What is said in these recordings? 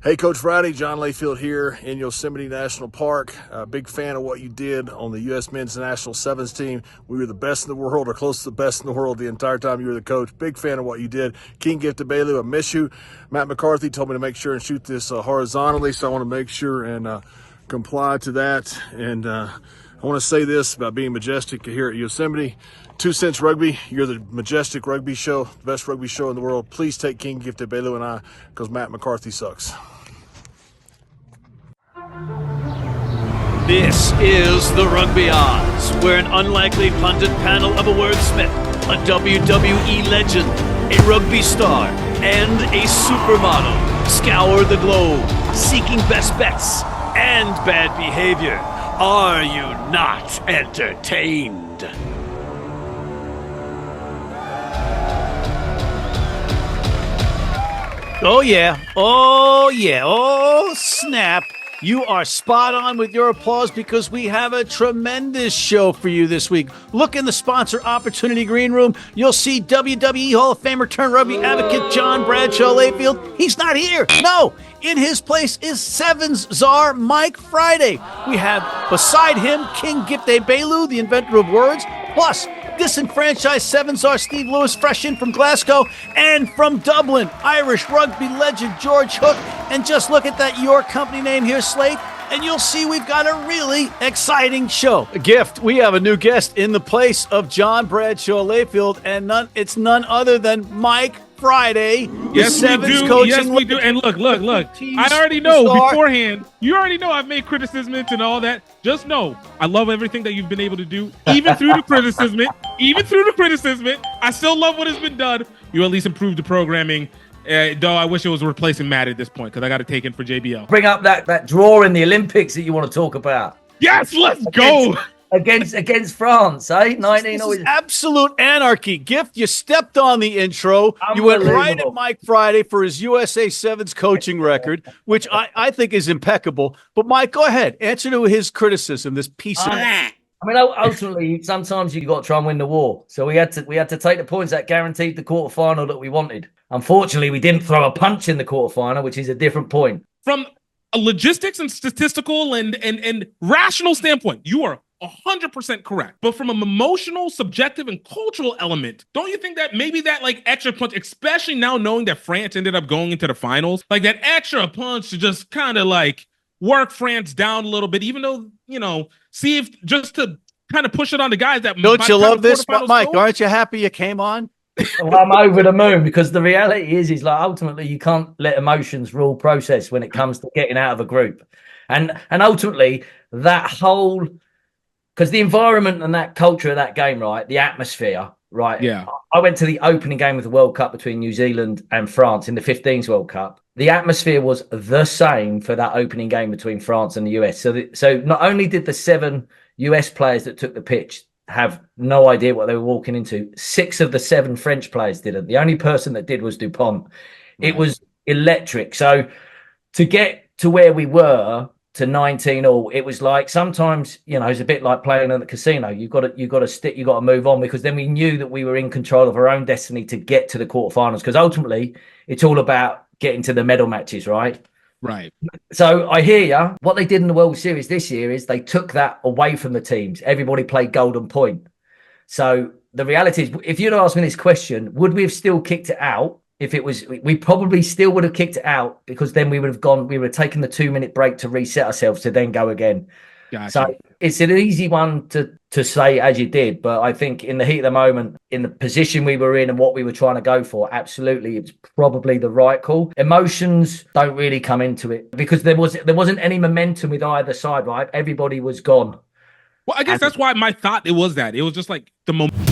Hey, Coach Friday, John Layfield here in Yosemite National Park. Big fan of what you did on the U.S. Men's National Sevens team. We were the best in the world, or close to the best in the world, the entire time you were the coach. Big fan of what you did. Gift Egbelu, I miss you. Matt McCarthy told me to make sure and shoot this horizontally, so I want to make sure and comply to that. And I want to say this about being majestic here at Yosemite. 2 Cents Rugby, you're the majestic rugby show, the best rugby show in the world. Please take Gift Egbelu and I, because Matt McCarthy sucks. This is the Rugby Odds, where an unlikely pundit panel of a wordsmith, a WWE legend, a rugby star, and a supermodel scour the globe, seeking best bets and bad behavior. Are you not entertained? Oh yeah, oh snap. You are spot on with your applause because we have a tremendous show for you this week. Look in the sponsor opportunity green room. You'll see WWE Hall of Famer turned rugby advocate John Bradshaw Layfield. He's not here. No. In his place is Sevens czar Mike Friday. We have beside him Gift Egbelu, the inventor of words, plus disenfranchised Sevens czar Steve Lewis, fresh in from Glasgow, and from Dublin, Irish rugby legend George Hook. And just look at that Your Company name here, Slate, and you'll see we've got a really exciting show. Gift, we have a new guest in the place of John Bradshaw Layfield, and it's none other than Mike Friday. Yes, we do. Yes, we do. And look. I already know beforehand. You already know I've made criticisms and all that. Just know I love everything that you've been able to do, even through the criticism. I still love what has been done. You at least improved the programming. Though I wish it was replacing Matt at this point because I got to take in for JBL. Bring up that draw in the Olympics that you want to talk about. Yes, let's go. Against France, eh? 19 always absolute anarchy. Gift, you stepped on the intro. You went right at Mike Friday for his USA Sevens coaching record, which I think is impeccable. But Mike, go ahead. Answer to his criticism, this piece of I mean, ultimately, sometimes you got to try and win the war. So we had to take the points that guaranteed the quarterfinal that we wanted. Unfortunately, we didn't throw a punch in the quarterfinal, which is a different point. From a logistics and statistical and rational standpoint, you are 100% correct. But from an emotional, subjective, and cultural element, don't you think that maybe that like extra punch, especially now knowing that France ended up going into the finals, like that extra punch to just kind of like work France down a little bit, even though, see if just to kind of push it on the guys that don't you love this, Mike? Aren't you happy you came on? Well, I'm over the moon because the reality is like ultimately you can't let emotions rule process when it comes to getting out of a group, and ultimately that whole. Because the environment and that culture of that game, right? The atmosphere, right? Yeah. I went to the opening game of the World Cup between New Zealand and France in the 15s World Cup. The atmosphere was the same for that opening game between France and the US. So not only did the 7 US players that took the pitch have no idea what they were walking into, 6 of the 7 French players didn't. The only person that did was Dupont. Right. It was electric. So to get to where we were, to 19 all, it was like sometimes it's a bit like playing in the casino. You got to move on, because then we knew that we were in control of our own destiny to get to the quarterfinals, because ultimately it's all about getting to the medal matches, right? So I hear you. What they did in the World Series this year is they took that away from the teams. Everybody played golden point. So the reality is, if you'd asked me this question, would we have still kicked it out? If it was, we probably still would have kicked it out, because then we would have taken the 2-minute break to reset ourselves to then go again. Gotcha. So it's an easy one to say as you did, but I think in the heat of the moment, in the position we were in and what we were trying to go for, absolutely, it's probably the right call. Emotions don't really come into it because there wasn't any momentum with either side, right? Everybody was gone. Well, I guess that's why my thought it was just like the moment.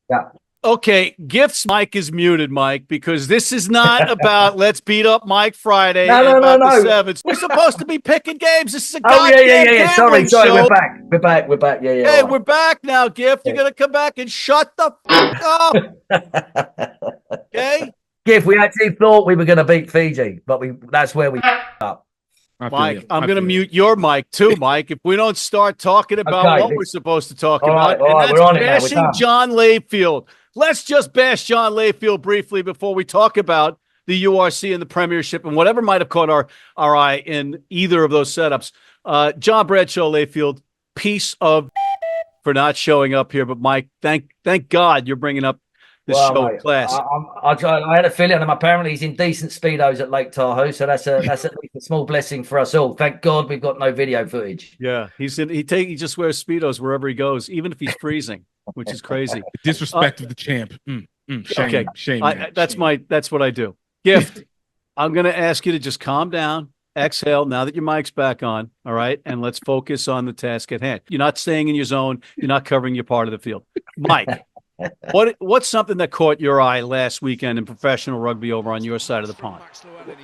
Yeah. Okay, Gift's mic is muted, Mike, because this is not about let's beat up Mike Friday. No. The Sevens. We're supposed to be picking games. This is a goddamn Sorry, show. We're back. Yeah. Hey, we're back now, Gift. You're gonna come back and shut the fuck up. Okay, Gift. We actually thought we were gonna beat Fiji, but that's where we up. Mike, I'm going to mute your mic too, Mike, if we don't start talking about what we're supposed to talk about. All right, we're on it now. Bashing John Layfield. Let's just bash John Layfield briefly before we talk about the URC and the Premiership and whatever might have caught our eye in either of those setups. John Bradshaw, Layfield, piece of for not showing up here. But Mike, thank God you're bringing up this show in class. I had a feeling apparently he's in decent speedos at Lake Tahoe, so that's at least a small blessing for us all. Thank God we've got no video footage. Yeah, he just wears speedos wherever he goes, even if he's freezing, which is crazy. Disrespect of the champ. Shame, okay, shame. That's what I do. Gift, I'm going to ask you to just calm down, exhale now that your mic's back on, all right? And let's focus on the task at hand. You're not staying in your zone. You're not covering your part of the field. Mike, what's something that caught your eye last weekend in professional rugby over on your side of the pond?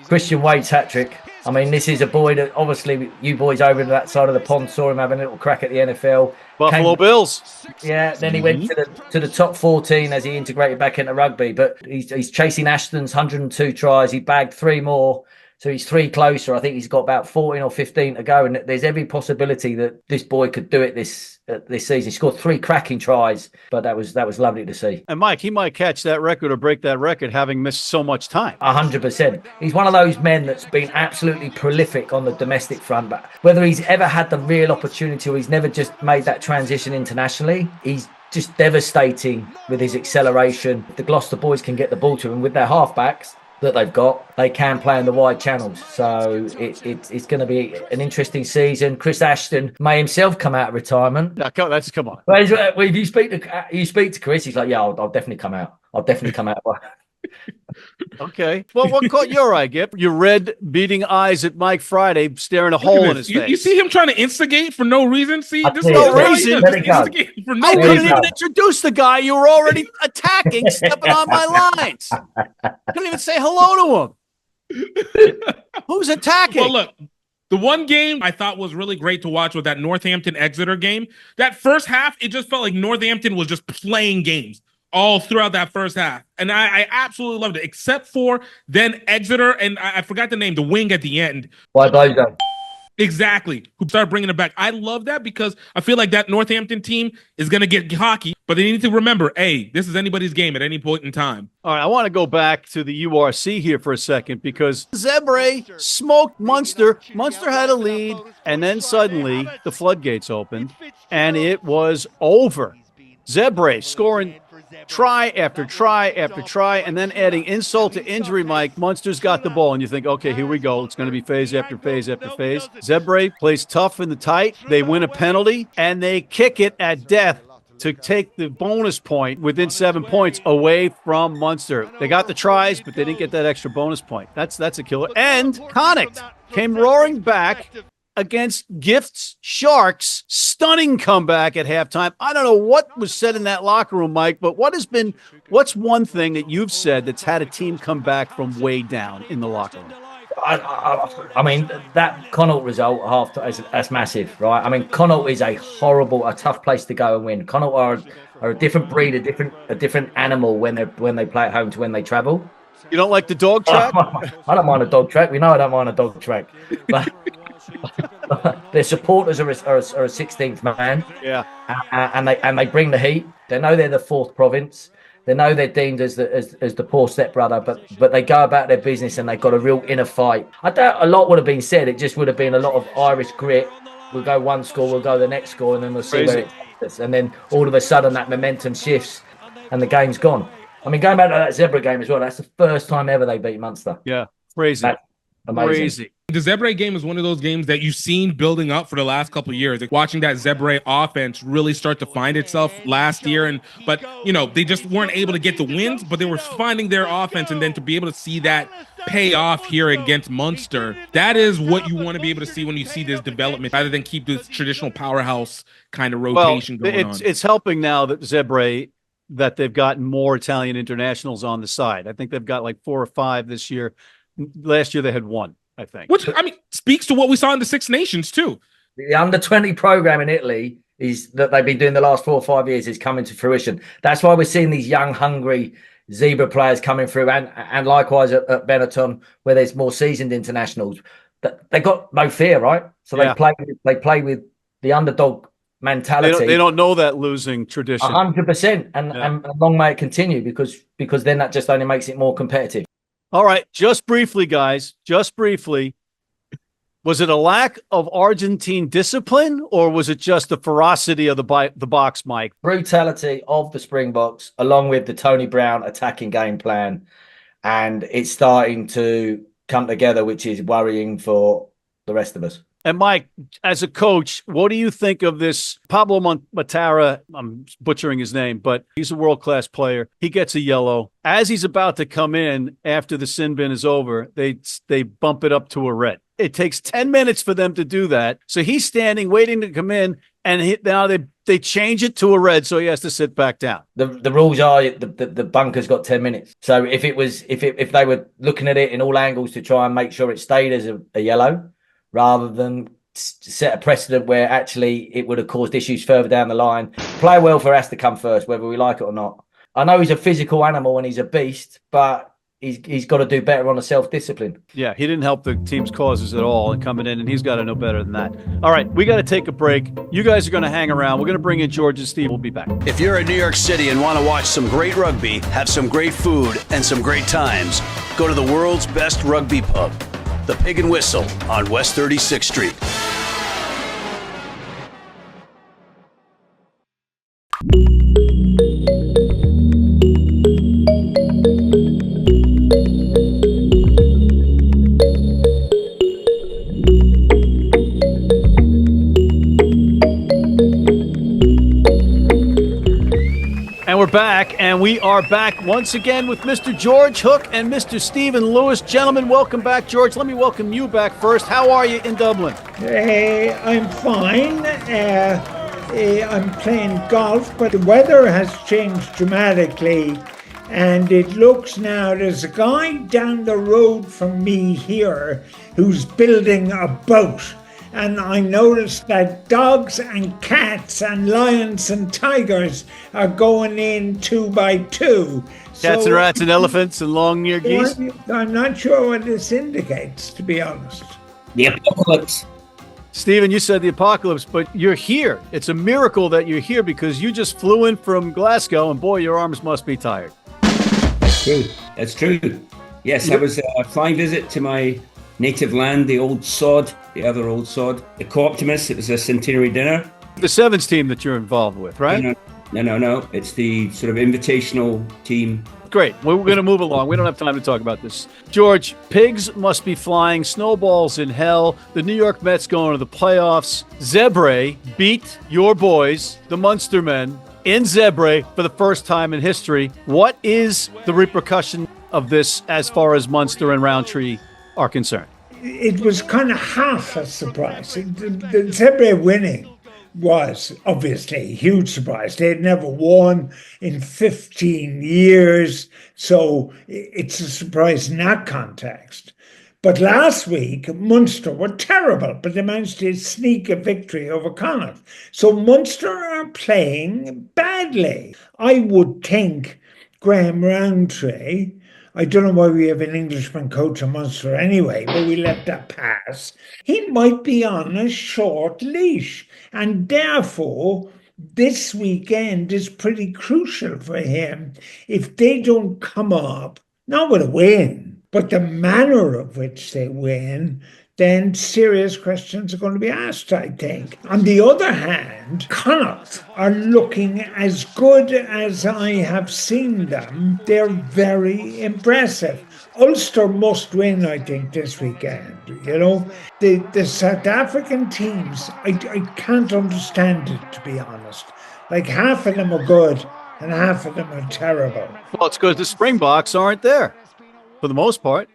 Christian Wade's hat-trick. I mean, this is a boy that obviously you boys over to that side of the pond saw him having a little crack at the NFL. Buffalo Bills. Yeah, then he went to the top 14 as he integrated back into rugby. But he's chasing Ashton's 102 tries. He bagged 3 more. So he's 3 closer. I think he's got about 14 or 15 to go. And there's every possibility that this boy could do it this season. He scored 3 cracking tries, but that was lovely to see. And Mike, he might catch that record or break that record having missed so much time. 100%. He's one of those men that's been absolutely prolific on the domestic front, but whether he's ever had the real opportunity or he's never just made that transition internationally, he's just devastating with his acceleration. The Gloucester boys can get the ball to him with their halfbacks that they've got. They can play in the wide channels, so it's going to be an interesting season. Chris Ashton may himself come out of retirement. No, come on. Well, if you speak to Chris, he's like, yeah, I'll definitely come out. I'll definitely come out. Okay. Well, what caught your eye, Gip? Your red beating eyes at Mike Friday, staring a hole in his face. You see him trying to instigate for no reason? See, this is no reason. I couldn't even introduce the guy. You were already attacking, stepping on my lines. Couldn't even say hello to him. Who's attacking? Well, look. The one game I thought was really great to watch was that Northampton-Exeter game. That first half, it just felt like Northampton was just playing games all throughout that first half. And I absolutely loved it, except for then Exeter, and I forgot the name, the wing at the end. Why Bozo? Exactly. Who started bringing it back. I love that because I feel like that Northampton team is going to get hockey, but they need to remember, hey, this is anybody's game at any point in time. All right, I want to go back to the URC here for a second because Zebre smoked Munster. Munster had a lead, and then suddenly the floodgates opened, and it was over. Zebre scoring try after try after try, and then adding insult to injury, Mike. Munster's got the ball, and you think, okay, here we go. It's going to be phase after phase after phase. Zebre plays tough in the tight. They win a penalty, and they kick it at death to take the bonus point within 7 points away from Munster. They got the tries, but they didn't get that extra bonus point. That's a killer. And Connacht came roaring back against Gift's Sharks. Stunning comeback at halftime. I don't know what was said in that locker room, Mike, but what's one thing that you've said that's had a team come back from way down in the locker room? I mean, that Connacht result that's massive, right? I mean, Connacht is a tough place to go and win. Connacht are a different breed, a different animal when they play at home to when they travel. You don't like the dog track? I don't mind a dog track. We know I don't mind a dog track, but their supporters are a 16th man. Yeah, and they bring the heat. They know they're the 4th province. They know they're deemed as the poor stepbrother, but they go about their business and they've got a real inner fight. I doubt a lot would have been said. It just would have been a lot of Irish grit. We'll go one score, we'll go the next score, and then we'll see where it takes us. And then all of a sudden that momentum shifts and the game's gone. I mean, going back to that Zebre game as well, that's the first time ever they beat Munster. Yeah, crazy. That's amazing. Crazy. The Zebre game is one of those games that you've seen building up for the last couple of years. Like watching that Zebre offense really start to find itself last year, but they just weren't able to get the wins, but they were finding their offense, and then to be able to see that pay off here against Munster, that is what you want to be able to see when you see this development, rather than keep this traditional powerhouse kind of rotation going on. It's helping now that Zebre, that they've gotten more Italian internationals on the side. I think they've got like 4 or 5 this year. Last year they had 1. I think. Which, I mean, speaks to what we saw in the Six Nations, too. The under-20 program in Italy is that they've been doing the last 4 or 5 years is coming to fruition. That's why we're seeing these young, hungry Zebra players coming through, and likewise at Benetton, where there's more seasoned internationals. They got no fear, right? So they play with the underdog mentality. They don't know that losing tradition. 100%, and long may it continue because then that just only makes it more competitive. All right, just briefly, guys, just briefly. Was it a lack of Argentine discipline, or was it just the ferocity of the box, Mike? Brutality of the Springboks, along with the Tony Brown attacking game plan. And it's starting to come together, which is worrying for the rest of us. And Mike, as a coach, what do you think of this Pablo Matara? I'm butchering his name, but he's a world-class player. He gets a yellow. As he's about to come in after the sin bin is over, they bump it up to a red. It takes 10 minutes for them to do that. So he's standing, waiting to come in, and now they change it to a red, so he has to sit back down. The rules are the bunker's got 10 minutes. So if they were looking at it in all angles to try and make sure it stayed as a yellow, rather than set a precedent where actually it would have caused issues further down the line. Player welfare has to come first, whether we like it or not. I know he's a physical animal and he's a beast, but he's got to do better on the self-discipline. Yeah, he didn't help the team's causes at all and coming in, and he's got to know better than that. All right, we got to take a break. You guys are going to hang around. We're going to bring in George and Steve. We'll be back. If you're in New York City and want to watch some great rugby, have some great food, and some great times, go to the world's best rugby pub, the Pig and Whistle on West 36th Street. And we're back, and we are back once again with Mr. George Hook and Mr. Stephen Lewis. Gentlemen, welcome back. George, let me welcome you back first. How are you in Dublin? I'm fine. I'm playing golf, but the weather has changed dramatically, and it looks now, there's a guy down the road from me here who's building a boat. And I noticed that dogs and cats and lions and tigers are going in 2 by 2. Cats and rats and elephants and long-eared geese? I'm not sure what this indicates, to be honest. The apocalypse. Stephen, you said the apocalypse, but you're here. It's a miracle that you're here because you just flew in from Glasgow, and boy, your arms must be tired. That's true. That's true. Yes, I was a flying visit to my native land, the old sod, the other old sod, the Co-Optimists. It was a centenary dinner. The Sevens team that you're involved with, right? No. It's the sort of invitational team. Great. Well, we're going to move along. We don't have time to talk about this. George, pigs must be flying, snowballs in hell. The New York Mets going to the playoffs. Zebre beat your boys, the Munster men, in Zebre for the first time in history. What is the repercussion of this as far as Munster and Roundtree are concerned? It was kind of half a surprise. The Zebre winning was obviously a huge surprise. They had never won in 15 years, so it's a surprise in that context. But last week, Munster were terrible, but they managed to sneak a victory over Connacht. So Munster are playing badly. I would think Graham Roundtree, I don't know why we have an Englishman coach of Munster anyway, but we let that pass. He might be on a short leash, and therefore this weekend is pretty crucial for him. If they don't come up, not with a win, but the manner of which they win, then serious questions are going to be asked, I think. On the other hand, Connacht are looking as good as I have seen them. They're very impressive. Ulster must win, I think, this weekend. You know, the South African teams, I can't understand it, to be honest. Like, half of them are good and half of them are terrible. Well, it's because the Springboks aren't there for the most part.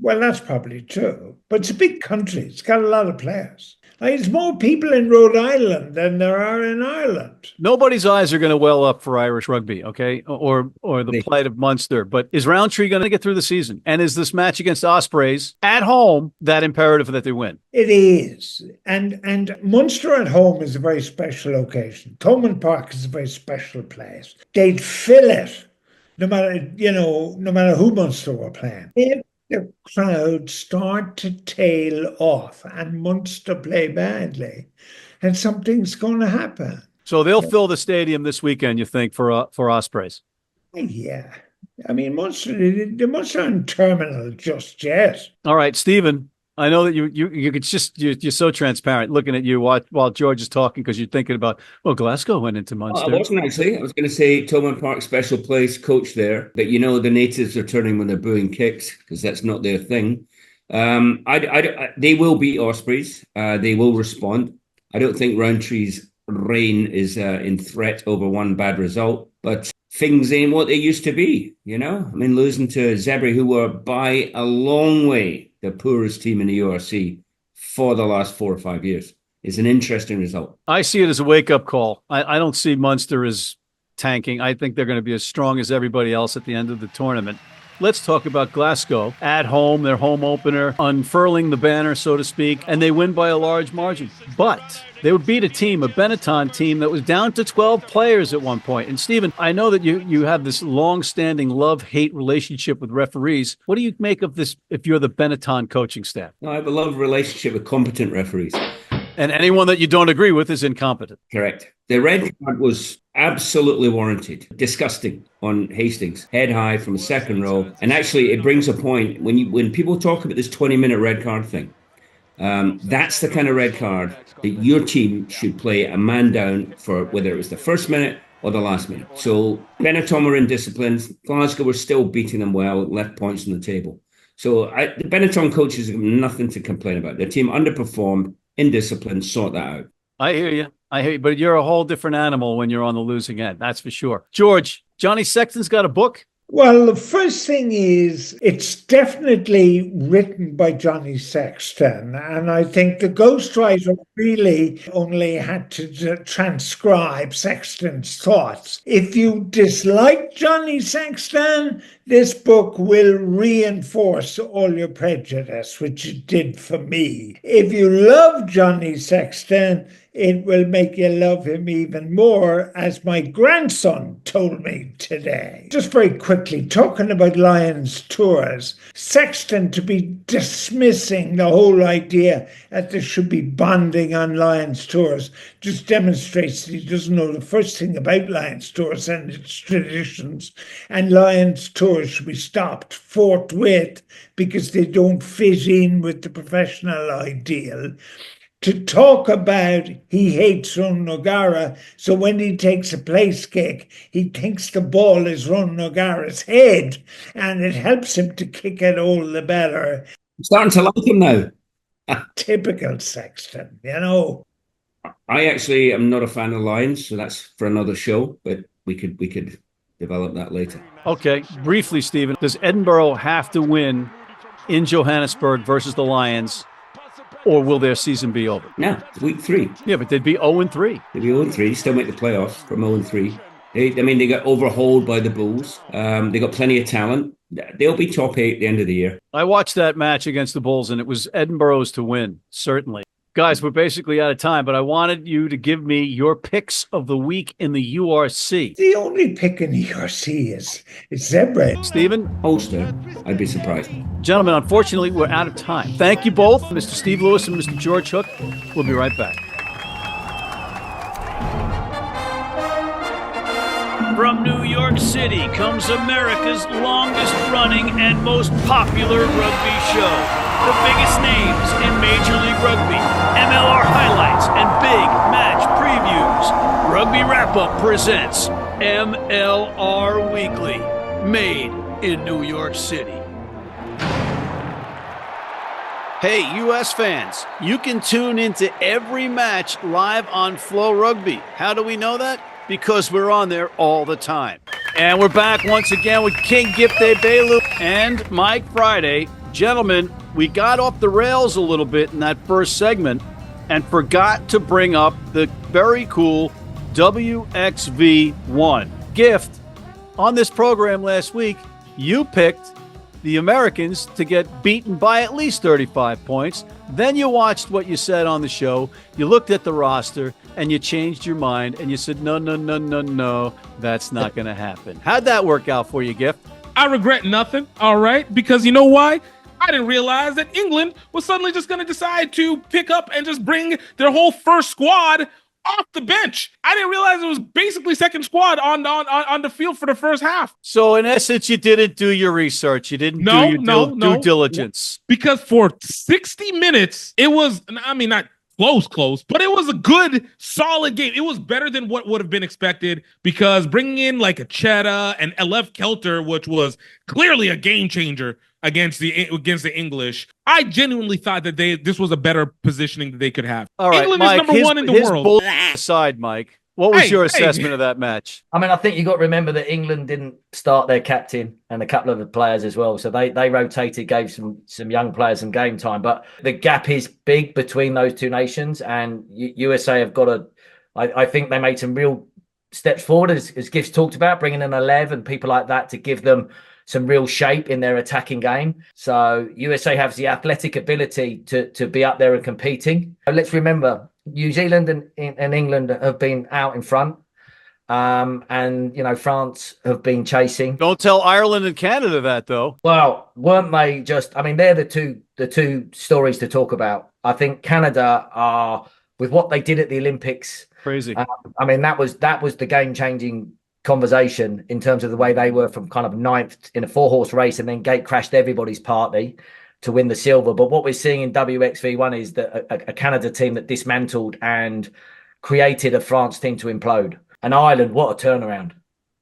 Well, that's probably true. But it's a big country. It's got a lot of players. Like, there's more people in Rhode Island than there are in Ireland. Nobody's eyes are going to well up for Irish rugby, okay, or the plight of Munster. But is Roundtree going to get through the season? And is this match against Ospreys at home that imperative that they win? It is. And Munster at home is a very special occasion. Thomond Park is a very special place. They'd fill it no matter who Munster were playing. If the crowd start to tail off and Munster play badly, and something's going to happen. So they'll fill the stadium this weekend, you think, for Ospreys? Yeah. I mean, they must aren't terminal just yet. All right, Stephen. I know that you could just you're so transparent looking at you while George is talking because you're thinking about Glasgow went into Munster. I wasn't actually. I was going to say Thomond Park special place coach there, but the natives are turning when they're booing kicks because that's not their thing. They will beat Ospreys. They will respond. I don't think Roundtree's reign is in threat over one bad result, but things ain't what they used to be. I mean, losing to Zebre, who were by a long way the poorest team in the URC for the last 4 or 5 years, is an interesting result. I see it as a wake-up call. I don't see Munster as tanking. I think they're going to be as strong as everybody else at the end of the tournament. Let's talk about Glasgow. At home, their home opener, unfurling the banner, so to speak, and they win by a large margin. But they would beat a Benetton team that was down to 12 players at one point. And Stephen, I know that you have this long-standing love-hate relationship with referees. What do you make of this if you're the Benetton coaching staff? No, I have a love relationship with competent referees. And anyone that you don't agree with is incompetent. Correct. The red card was absolutely warranted. Disgusting on Hastings. Head high from a second row. And actually, it brings a point. When people talk about this 20-minute red card thing, that's the kind of red card that your team should play a man down for, whether it was the first minute or the last minute. So Benetton were indisciplined. Glasgow were still beating them well, left points on the table. So the Benetton coaches have nothing to complain about. Their team underperformed, indisciplined, sort that out. I hear you. But you're a whole different animal when you're on the losing end. That's for sure. George, Johnny Sexton's got a book? Well, the first thing is it's definitely written by Johnny Sexton. And I think the ghostwriter really only had to transcribe Sexton's thoughts. If you dislike Johnny Sexton, this book will reinforce all your prejudice, which it did for me. If you love Johnny Sexton, it will make you love him even more, as my grandson told me today. Just very quickly, talking about Lions tours, Sexton to be dismissing the whole idea that there should be bonding on Lions tours just demonstrates that he doesn't know the first thing about Lions tours and its traditions. And Lions tours should be stopped forthwith because they don't fit in with the professional ideal. To talk about he hates Ron Nogara, so when he takes a place kick, he thinks the ball is Ron Nogara's head, and it helps him to kick it all the better. I'm starting to like him now. Typical Sexton, I actually am not a fan of Lions, so that's for another show, but we could develop that later. Okay, briefly, Stephen, does Edinburgh have to win in Johannesburg versus the Lions, or will their season be over? No, it's week 3. Yeah, but they'd be 0-3. They'd be 0-3, still make the playoffs from 0-3. They got overhauled by the Bulls. They got plenty of talent. They'll be top 8 at the end of the year. I watched that match against the Bulls, and it was Edinburgh's to win, certainly. Guys, we're basically out of time, but I wanted you to give me your picks of the week in the URC. The only pick in the URC is Zebre. Stephen? Ulster, I'd be surprised. Gentlemen, unfortunately, we're out of time. Thank you both, Mr. Steve Lewis and Mr. George Hook. We'll be right back. From New York City comes America's longest running and most popular rugby show. The biggest names in Major League Rugby, MLR highlights, and big match previews. Rugby Wrap-Up presents MLR Weekly, made in New York City. Hey, U.S. fans, you can tune into every match live on Flow Rugby. How do we know that? Because we're on there all the time. And we're back once again with King Gift Egbelu and Mike Friday. Gentlemen, we got off the rails a little bit in that first segment and forgot to bring up the very cool WXV1. Gift, on this program last week, you picked the Americans to get beaten by at least 35 points. Then you watched what you said on the show. You looked at the roster and you changed your mind and you said, no, that's not going to happen. How'd that work out for you, Gift? I regret nothing, all right? Because you know why? I didn't realize that England was suddenly just going to decide to pick up and just bring their whole first squad off the bench. I didn't realize it was basically second squad on the field for the first half. So in essence, you didn't do your research. You didn't do your due diligence. Because for 60 minutes, it was, I mean, not close, but it was a good, solid game. It was better than what would have been expected because bringing in like a Cheddar and Elef Kelter, which was clearly a game changer against the English, I genuinely thought that this was a better positioning that they could have. All right, England Mike, is number one in the world. Aside, Mike, what was your assessment of that match? I mean, I think you got to remember that England didn't start their captain and a couple of the players as well. So they rotated, gave some young players some game time. But the gap is big between those two nations, and USA have got to. I think they made some real steps forward, as Gift's talked about, bringing in 11 people like that to give them some real shape in their attacking game. So USA has the athletic ability to be up there and competing. Let's remember, New Zealand and England have been out in front. And, France have been chasing. Don't tell Ireland and Canada that, though. Well, weren't they just... I mean, they're the two stories to talk about. I think Canada are, with what they did at the Olympics... Crazy. I mean, that was the game-changing conversation in terms of the way they were from kind of ninth in a 4-horse race and then gate crashed everybody's party to win the silver. But what we're seeing in WXV1 is that a Canada team that dismantled and created a France team to implode. And Ireland, what a turnaround.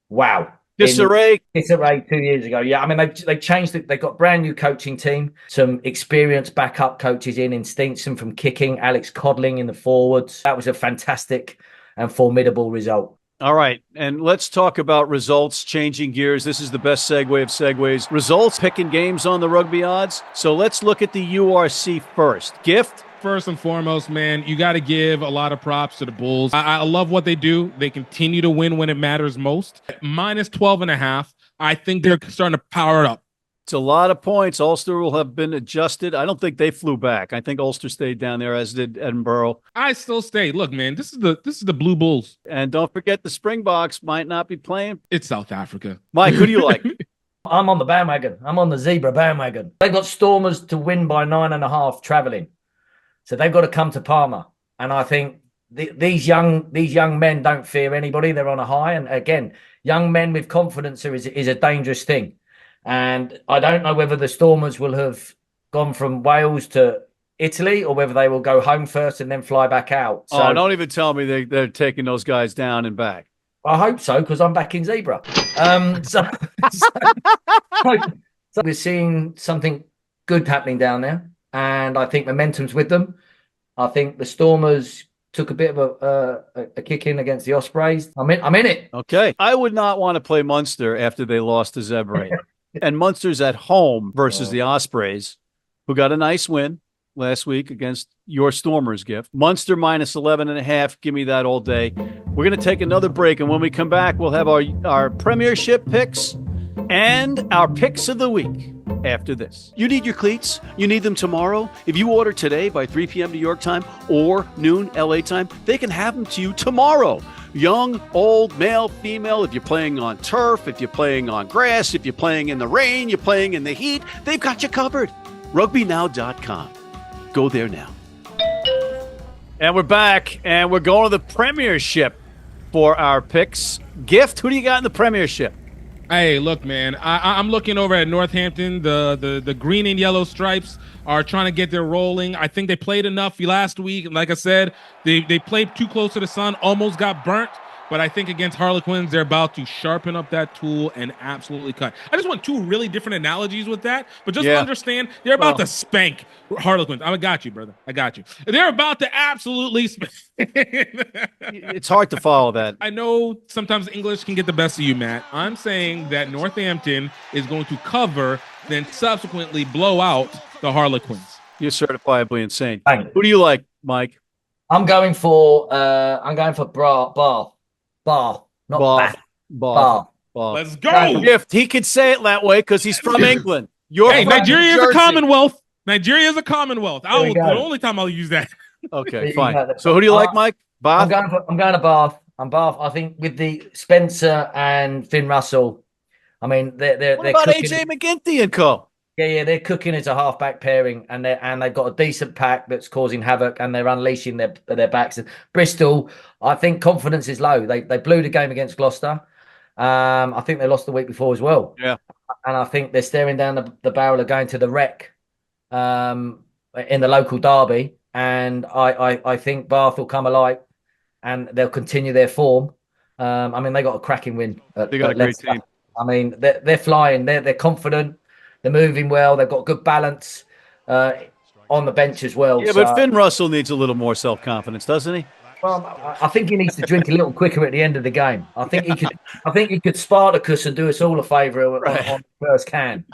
Wow. Disarray 2 years ago. Yeah, I mean, they changed it. They've got brand new coaching team, some experienced backup coaches in Stinson from kicking, Alex Codling in the forwards. That was a fantastic and formidable result. All right, and let's talk about results, changing gears. This is the best segue of segues. Results, picking games on the rugby odds. So let's look at the URC first. Gift? First and foremost, man, you got to give a lot of props to the Bulls. I love what they do. They continue to win when it matters most. Minus 12.5. I think they're starting to power it up. It's a lot of points. Ulster will have been adjusted. I don't think they flew back. I think Ulster stayed down there, as did Edinburgh. I still stay. Look, man, this is the Blue Bulls. And don't forget the Springboks might not be playing. It's South Africa. Mike, who do you like? I'm on the bandwagon. I'm on the Zebra bandwagon. They've got Stormers to win by 9.5 travelling. So they've got to come to Parma. And I think these young men don't fear anybody. They're on a high. And again, young men with confidence is a dangerous thing. And I don't know whether the Stormers will have gone from Wales to Italy or whether they will go home first and then fly back out. So, don't even tell me they're taking those guys down and back. I hope so, because I'm back in Zebra. So we're seeing something good happening down there. And I think momentum's with them. I think the Stormers took a bit of a kick in against the Ospreys. I'm in it. Okay. I would not want to play Munster after they lost to Zebre. And Munster's at home versus the Ospreys, who got a nice win last week against your Stormers, Gift. Munster minus 11.5. Give me that all day. We're going to take another break. And when we come back, we'll have our Premiership picks and our picks of the week after this. You need your cleats? You need them tomorrow? If you order today by 3 p.m. New York time or noon LA time, they can have them to you tomorrow. Young, old, male, female, if you're playing on turf, if you're playing on grass, if you're playing in the rain, you're playing in the heat, they've got you covered. RugbyNow.com. Go there now. And we're back, and we're going to the Premiership for our picks. Gift, who do you got in the Premiership? Hey, look, man, I'm looking over at Northampton. The green and yellow stripes are trying to get their rolling. I think they played enough last week. Like I said, they played too close to the sun, almost got burnt. But I think against Harlequins, they're about to sharpen up that tool and absolutely cut. I just want two really different analogies with that. But just understand, they're about to spank Harlequins. I got you, brother. I got you. They're about to absolutely spank. It's hard to follow that. I know sometimes English can get the best of you, Matt. I'm saying that Northampton is going to cover, then subsequently blow out the Harlequins. You're certifiably insane. Bang. Who do you like, Mike? I'm going for Bar. Let's go. Gift. He could say it that way because he's from England. Nigeria is a Commonwealth. Nigeria is a Commonwealth. The only time I'll use that. Okay, fine. So who do you like, Mike? Bath? I'm going to Bath. I'm Bath. I think with the Spencer and Finn Russell. I mean, they're what about cooking. AJ McGinty and co? Yeah, they're cooking as a half-back pairing, and they've got a decent pack that's causing havoc, and they're unleashing their backs. And Bristol, I think confidence is low. They blew the game against Gloucester. I think they lost the week before as well. Yeah, and I think they're staring down the barrel of going to the wreck in the local derby. And I think Bath will come alive, and they'll continue their form. I mean, they got a cracking win. They got a great team. I mean, they're flying. They're confident. They're moving well. They've got good balance on the bench as well. Yeah, but Finn Russell needs a little more self-confidence, doesn't he? Well, I think he needs to drink a little quicker at the end of the game. I think he could. I think he could Spartacus and do us all a favour on the first can.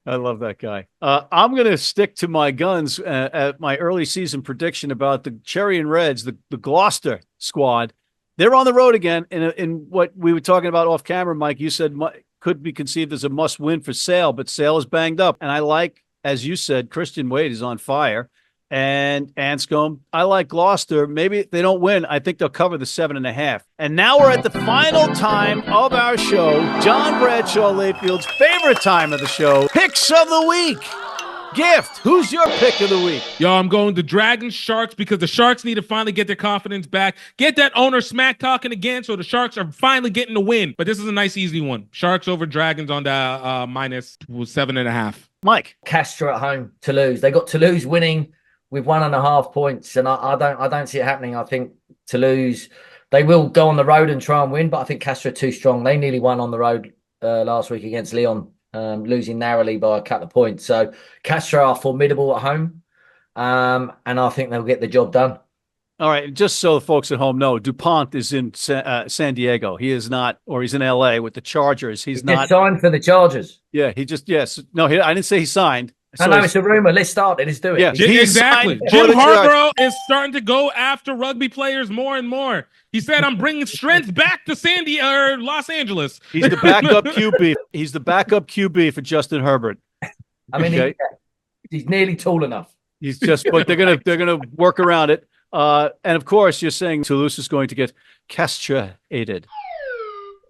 I love that guy. I'm going to stick to my guns at my early season prediction about the Cherry and Reds, the Gloucester squad. They're on the road again in what we were talking about off camera, Mike. You said could be conceived as a must-win for Sale, but Sale is banged up. And I like, as you said, Christian Wade is on fire. And Anscombe, I like Gloucester. Maybe if they don't win, I think they'll cover the 7.5. And now we're at the final time of our show. John Bradshaw Layfield's favorite time of the show. Picks of the week. Gift, who's your pick of the week? Yo, I'm going to Dragons Sharks because the Sharks need to finally get their confidence back. Get that owner smack talking again so the Sharks are finally getting the win. But this is a nice, easy one. Sharks over Dragons on the minus 7.5. Mike. Castres at home, Toulouse. They got Toulouse winning with 1.5 points, and I don't see it happening. I think Toulouse, they will go on the road and try and win, but I think Castres are too strong. They nearly won on the road last week against Lyon, losing narrowly by a couple of points. So Castres are formidable at home, and I think they'll get the job done. All right, just so the folks at home know, DuPont is in San Diego. He is not, or he's in L.A. with the Chargers. He's not signed for the Chargers. Yeah, I didn't say he signed. No, it's a rumor. Let's start it. Let's do it. Yeah, exactly. Jim Harbaugh is starting to go after rugby players more and more. He said, "I'm bringing strength back to Los Angeles." He's the backup QB. He's the backup QB for Justin Herbert. I mean, he's nearly tall enough. He's just, but they're gonna work around it. And of course, you're saying Toulouse is going to get castrated.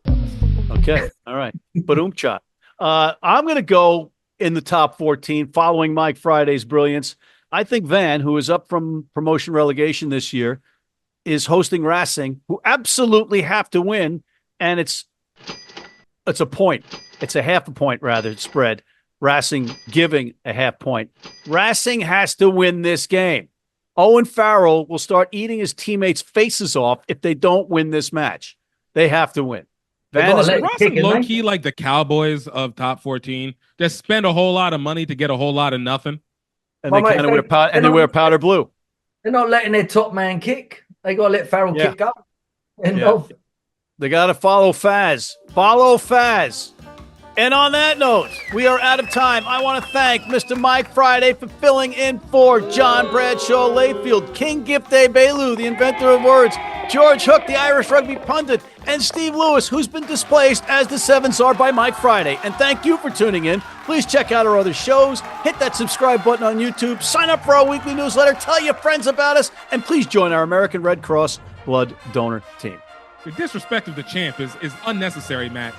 Okay, all right. Ba-doom-cha. I'm going to go in the top 14, following Mike Friday's brilliance. I think Van, who is up from promotion relegation this year, is hosting Racing, who absolutely have to win, and it's a point. It's a half a point, rather, spread. Racing giving a half point. Racing has to win this game. Owen Farrell will start eating his teammates' faces off if they don't win this match. They have to win. Van is low-key like the Cowboys of top 14. Just spend a whole lot of money to get a whole lot of nothing. And they kind of wear powder blue. They're not letting their top man kick. They got to let Farrell kick up. They got to follow Faz. Follow Faz. And on that note, we are out of time. I want to thank Mr. Mike Friday for filling in for John Bradshaw Layfield, King Gift Egbelu, the inventor of words, George Hook, the Irish rugby pundit, and Steve Lewis, who's been displaced as the Sevens are by Mike Friday. And thank you for tuning in. Please check out our other shows. Hit that subscribe button on YouTube. Sign up for our weekly newsletter. Tell your friends about us. And please join our American Red Cross blood donor team. The disrespect of the champ is unnecessary, Matt.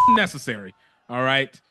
Unnecessary. All right.